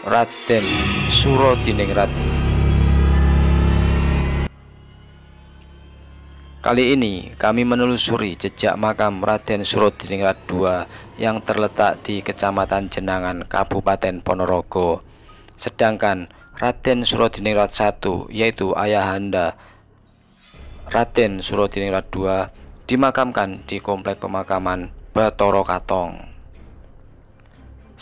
Raden Surodiningrat. Kali ini kami menelusuri jejak makam Raden Surodiningrat II yang terletak di Kecamatan Jenangan, Kabupaten Ponorogo. Sedangkan Raden Surodiningrat I, yaitu ayahanda Raden Surodiningrat II, dimakamkan di Komplek Pemakaman Bathara Katong.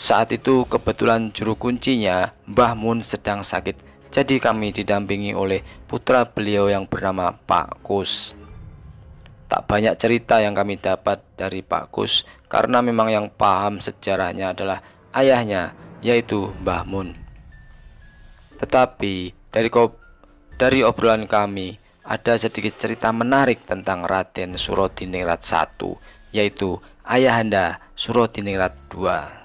Saat itu kebetulan juru kuncinya Mbah Mun sedang sakit, jadi kami didampingi oleh putra beliau yang bernama Pak Kus. Tak banyak cerita yang kami dapat dari Pak Kus karena memang yang paham sejarahnya adalah ayahnya, yaitu Mbah Mun. Tetapi dari obrolan kami ada sedikit cerita menarik tentang Raden Surodiningrat I, yaitu ayahanda Surodiningrat II.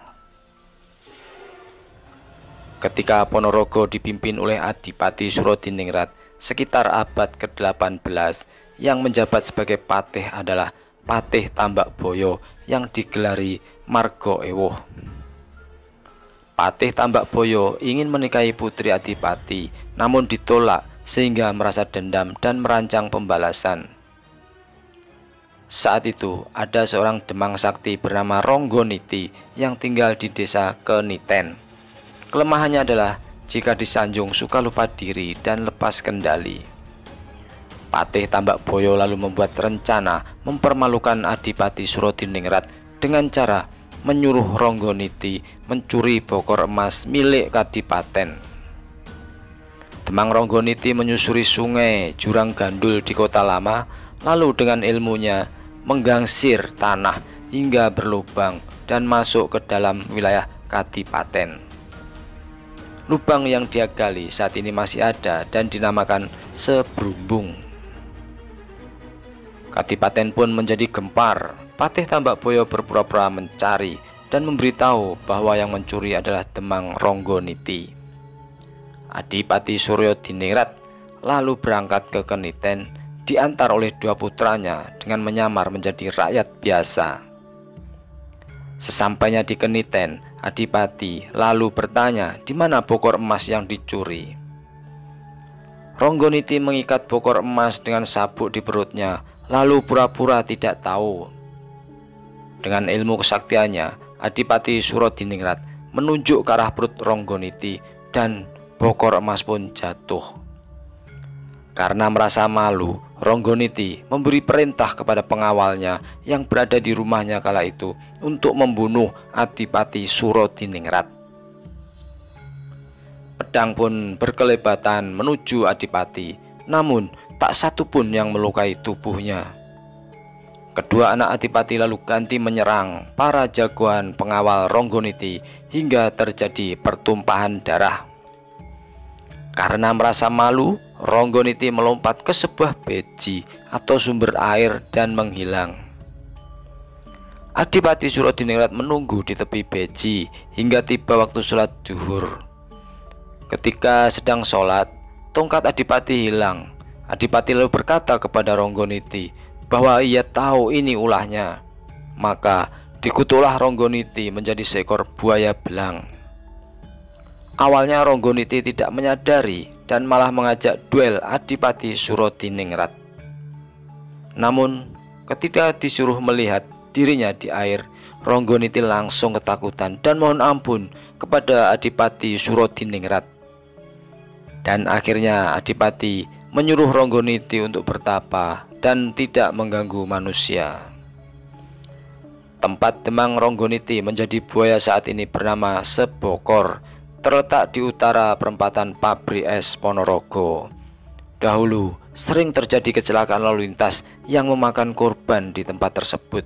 Ketika Ponorogo dipimpin oleh Adipati Surodiningrat sekitar abad ke-18, yang menjabat sebagai patih adalah Patih Tambak Boyo yang digelari Marga Ewuh. Patih Tambak Boyo ingin menikahi putri Adipati, namun ditolak sehingga merasa dendam dan merancang pembalasan. Saat itu ada seorang demang sakti bernama Ronggoniti yang tinggal di desa Keniten. Kelemahannya adalah jika disanjung suka lupa diri dan lepas kendali. Patih Tambak Boyo lalu membuat rencana mempermalukan Adipati Surodiningrat dengan cara menyuruh Ronggoniti mencuri bokor emas milik Kadipaten. Demang Ronggoniti menyusuri sungai Jurang Gandul di Kota Lama, lalu dengan ilmunya menggangsir tanah hingga berlubang dan masuk ke dalam wilayah Kadipaten. Lubang yang dia gali saat ini masih ada dan dinamakan Sebrumbung. Kadipaten pun menjadi gempar. Patih Tambak Boyo berpura-pura mencari dan memberitahu bahwa yang mencuri adalah Demang Ronggoniti. Adipati Surodiningrat lalu berangkat ke Keniten, diantar oleh dua putranya dengan menyamar menjadi rakyat biasa. Sesampainya di Keniten, Adipati lalu bertanya di mana bokor emas yang dicuri. Ronggoniti mengikat bokor emas dengan sabuk di perutnya, lalu pura-pura tidak tahu. Dengan ilmu kesaktiannya, Adipati Surodiningrat menunjuk ke arah perut Ronggoniti dan bokor emas pun jatuh. Karena merasa malu, Ronggoniti memberi perintah kepada pengawalnya yang berada di rumahnya kala itu untuk membunuh Adipati Surodiningrat. Pedang pun berkelebatan menuju Adipati, namun tak satu pun yang melukai tubuhnya. Kedua anak Adipati lalu ganti menyerang para jagoan pengawal Ronggoniti hingga terjadi pertumpahan darah. Karena merasa malu, Ronggoniti melompat ke sebuah beji atau sumber air dan menghilang. Adipati Surodiningrat menunggu di tepi beji hingga tiba waktu sholat zuhur. Ketika sedang sholat, tongkat Adipati hilang. Adipati lalu berkata kepada Ronggoniti bahwa ia tahu ini ulahnya. Maka dikutuklah Ronggoniti menjadi seekor buaya belang. Awalnya Ronggoniti tidak menyadari dan malah mengajak duel Adipati Surodiningrat. Namun ketika disuruh melihat dirinya di air, Ronggoniti langsung ketakutan dan mohon ampun kepada Adipati Surodiningrat. Dan akhirnya Adipati menyuruh Ronggoniti untuk bertapa dan tidak mengganggu manusia. Tempat Demang Ronggoniti menjadi buaya saat ini bernama Sebokor, terletak di utara perempatan Pabrik Es Ponorogo. Dahulu sering terjadi kecelakaan lalu lintas yang memakan korban di tempat tersebut.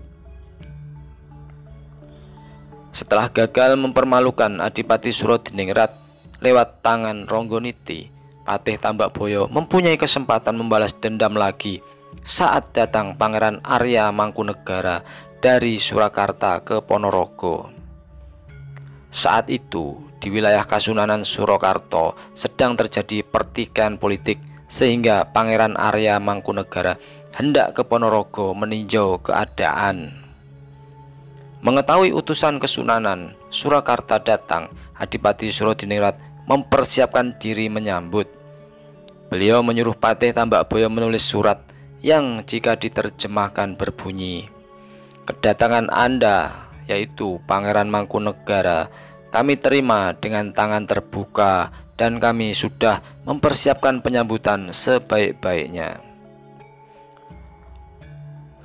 Setelah gagal mempermalukan Adipati Surodiningrat lewat tangan Ronggoniti, Patih Tambak Boyo mempunyai kesempatan membalas dendam lagi saat datang Pangeran Arya Mangkunegara dari Surakarta ke Ponorogo. Saat itu di wilayah Kasunanan Surakarta sedang terjadi pertikaian politik, sehingga Pangeran Arya Mangkunegara hendak ke Ponorogo meninjau keadaan. Mengetahui utusan Kesunanan, Surakarta datang, Adipati Surodiningrat mempersiapkan diri menyambut. Beliau menyuruh Patih Tambakboyo menulis surat yang jika diterjemahkan berbunyi, "Kedatangan Anda, yaitu Pangeran Mangkunegara, kami terima dengan tangan terbuka dan kami sudah mempersiapkan penyambutan sebaik-baiknya."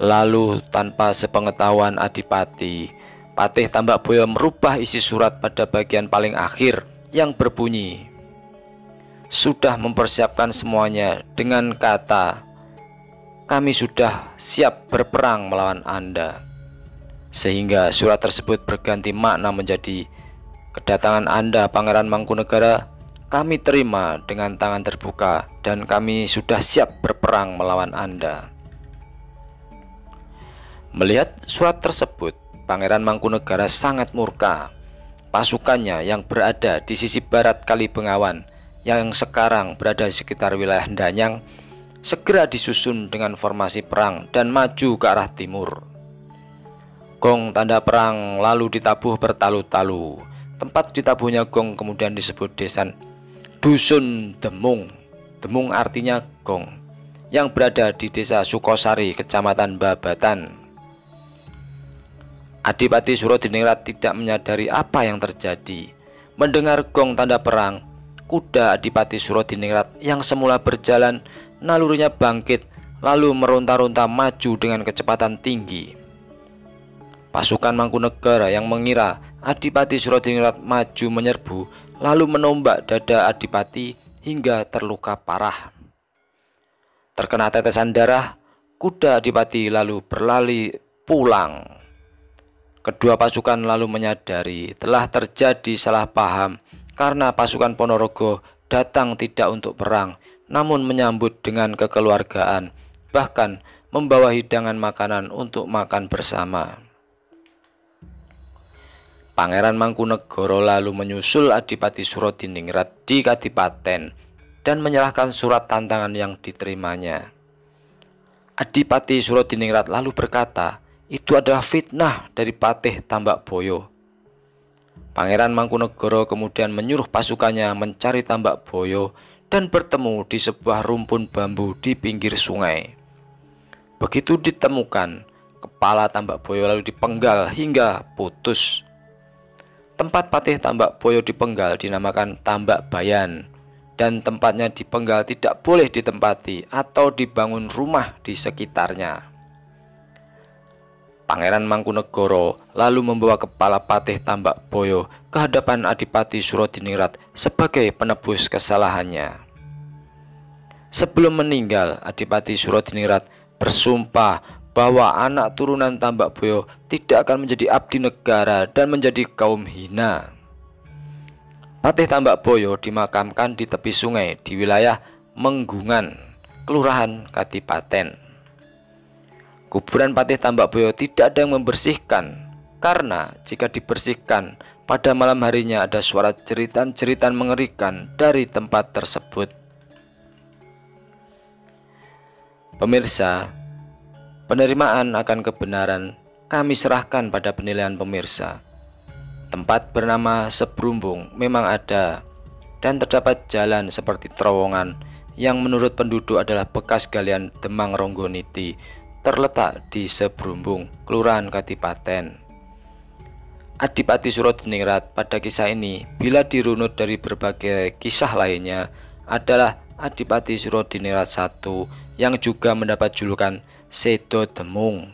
Lalu tanpa sepengetahuan Adipati, Patih Tambakboyo merubah isi surat pada bagian paling akhir yang berbunyi, "Sudah mempersiapkan semuanya dengan kata, kami sudah siap berperang melawan Anda." Sehingga surat tersebut berganti makna menjadi, "Kedatangan Anda Pangeran Mangkunegara kami terima dengan tangan terbuka dan kami sudah siap berperang melawan Anda." Melihat surat tersebut, Pangeran Mangkunegara sangat murka. Pasukannya yang berada di sisi barat Kali Bengawan, yang sekarang berada di sekitar wilayah Danyang, segera disusun dengan formasi perang dan maju ke arah timur. Gong tanda perang lalu ditabuh bertalu-talu. Tempat ditabuhnya gong kemudian disebut desa Dusun Demung. Demung artinya gong, yang berada di desa Sukosari, Kecamatan Babatan. Adipati Surodiningrat tidak menyadari apa yang terjadi. Mendengar gong tanda perang, kuda Adipati Surodiningrat yang semula berjalan, nalurinya bangkit lalu meronta-ronta maju dengan kecepatan tinggi. Pasukan Mangkunegara yang mengira Adipati Surodiningrat maju menyerbu lalu menombak dada Adipati hingga terluka parah. Terkena tetesan darah, kuda Adipati lalu berlari pulang. Kedua pasukan lalu menyadari telah terjadi salah paham karena pasukan Ponorogo datang tidak untuk perang, namun menyambut dengan kekeluargaan, bahkan membawa hidangan makanan untuk makan bersama. Pangeran Mangkunegara lalu menyusul Adipati Surodiningrat di Kadipaten dan menyerahkan surat tantangan yang diterimanya. Adipati Surodiningrat lalu berkata, itu adalah fitnah dari Patih Tambakboyo. Pangeran Mangkunegara kemudian menyuruh pasukannya mencari Tambakboyo dan bertemu di sebuah rumpun bambu di pinggir sungai. Begitu ditemukan, kepala Tambakboyo lalu dipenggal hingga putus. Tempat Patih Tambakboyo dipenggal dinamakan Tambak Bayan, dan tempatnya dipenggal tidak boleh ditempati atau dibangun rumah di sekitarnya. Pangeran Mangkunegara lalu membawa kepala Patih Tambakboyo ke hadapan Adipati Surodiningrat sebagai penebus kesalahannya. Sebelum meninggal, Adipati Surodiningrat bersumpah bahwa anak turunan Tambakboyo tidak akan menjadi abdi negara dan menjadi kaum hina. Patih Tambakboyo dimakamkan di tepi sungai di wilayah Menggungan, Kelurahan Kadipaten. Kuburan Patih Tambakboyo tidak ada yang membersihkan, karena jika dibersihkan pada malam harinya ada suara jeritan-jeritan mengerikan dari tempat tersebut. Pemirsa, penerimaan akan kebenaran kami serahkan pada penilaian pemirsa. Tempat bernama Sebrumbung memang ada, dan terdapat jalan seperti terowongan yang menurut penduduk adalah bekas galian Demang Ronggoniti, terletak di Sebrumbung, Kelurahan Kadipaten. Adipati Surodiningrat pada kisah ini, bila dirunut dari berbagai kisah lainnya, adalah Adipati Surodiningrat I yang juga mendapat julukan Sedo Demung.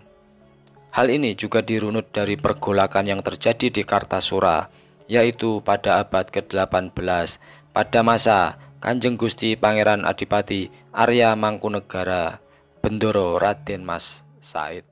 Hal ini juga dirunut dari pergolakan yang terjadi di Kartasura, yaitu pada abad ke-18 pada masa Kanjeng Gusti Pangeran Adipati Arya Mangkunegara Bendoro Raden Mas Said.